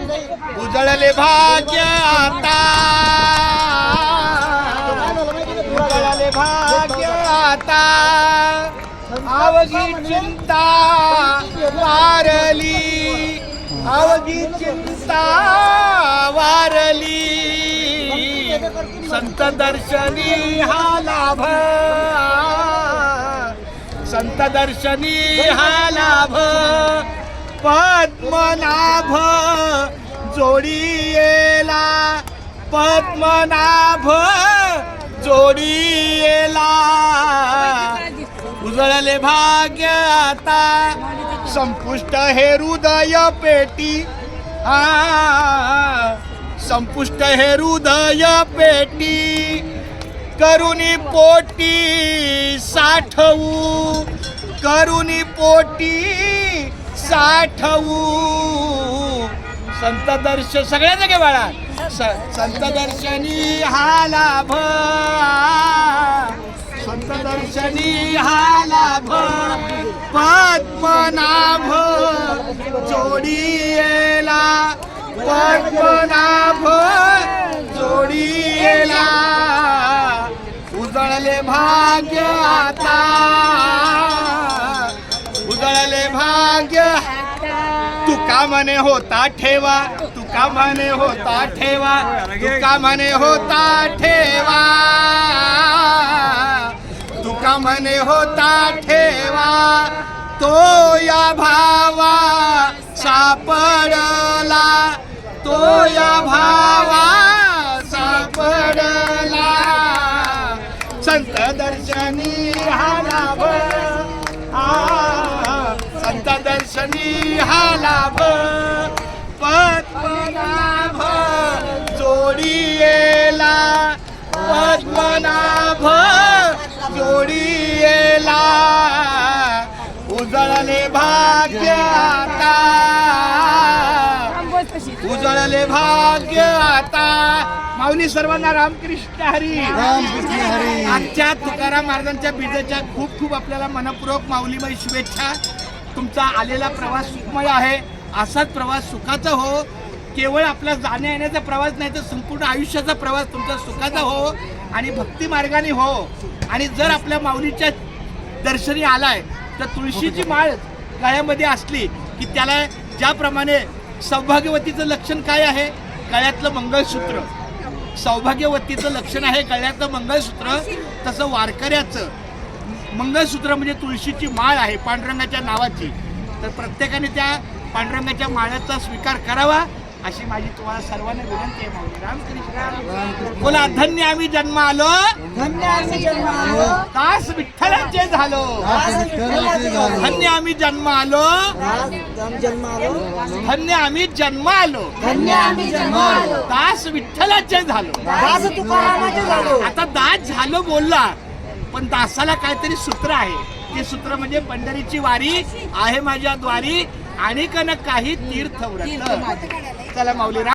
उजळले भाग्य आता, उजळले भाग्य आता, अवघी चिंता वारली, अवघी चिंता वारली, संत दर्शनी हा लाभ, संत दर्शनी हा लाभ, पद्मनाभ जोडी येला, पद्मनाभ जोडी येला, उजळले भाग्य आता, संपुष्ट हे हृदय पेटी, संपुष्ट हे हृदय पेटी, करुणी पोटी साठवू, करुणी पोटी साठवू, संत दर्शन सगळ्या जागे बाळा, संत दर्शनी हा लाभ, संत दर्शनी हा लाभ, पद्मनाभ जोडी येला, पद्मनाभ जोडी येला, उजळले भाग्य आता, उजळले भाग्य, तुका म्हणे होता ठेवा, तुका म्हणे होता ठेवा, तुका म्हणे होता ठेवा, तुका म्हणे होता ठेवा, तो या भावा सापडला, तो या भावा सापडला, संत दर्शनी हा लाभ, संत दर्शनी हा लाभ, पद्मनाभ जोडी येला, पद्मनाभ जोडी येला, उजळले भाग्य आता, उजळले भाग्य आता. माऊली सर्वांना रामकृष्ण हरी. आजच्या तुकाराम महाराजांच्या बीजाच्या खूप खूप आपल्याला मनपूर्वक माऊलीमय शुभेच्छा. तुमचा आलेला प्रवास सुखमय आहे, असाच प्रवास सुखाचा हो. केवळ आपला जाण्या येण्याचा प्रवास नाही तर संपूर्ण आयुष्याचा प्रवास तुमचा सुखाचा हो आणि भक्ती मार्गाने हो. आणि जर आपल्या माऊलीच्या दर्शनी आलाय तर तुळशीची माळ गळ्यामध्ये असली की त्याला ज्याप्रमाणे सौभाग्यवतीचं लक्षण काय आहे, गळ्यातलं मंगळसूत्र सौभाग्यवतीचं लक्षण आहे, गळ्यातलं मंगळसूत्र, तसं वारकऱ्याचं मंगळसूत्र म्हणजे तुळशीची माळ आहे पांडुरंगाच्या नावाची. तर प्रत्येकाने त्या पांडुरंगाच्या माळ्याचा स्वीकार करावा अशी माझी तुम्हाला सर्वांना विनंती आहे. माऊली रामकृष्ण बोला. धन्य आम्ही जन्म आलो, धन्य आम्ही जन्म आलो, दास विठ्ठलाचे झालो. धन्य आम्ही जन्म आलो, जन्म आलो, धन्य आम्ही जन्म आलो, धन्य आम्ही जन्म आलो, दास विठ्ठलाचे झालो, दास तुकारामाचे झालो. आता दास झालो बोलला पण दासाला काहीतरी सूत्र आहे. ते सूत्र म्हणजे पंढरीची वारी आहे माझ्या द्वारी आणि कन काही तीर्थव्रत. चला माऊली.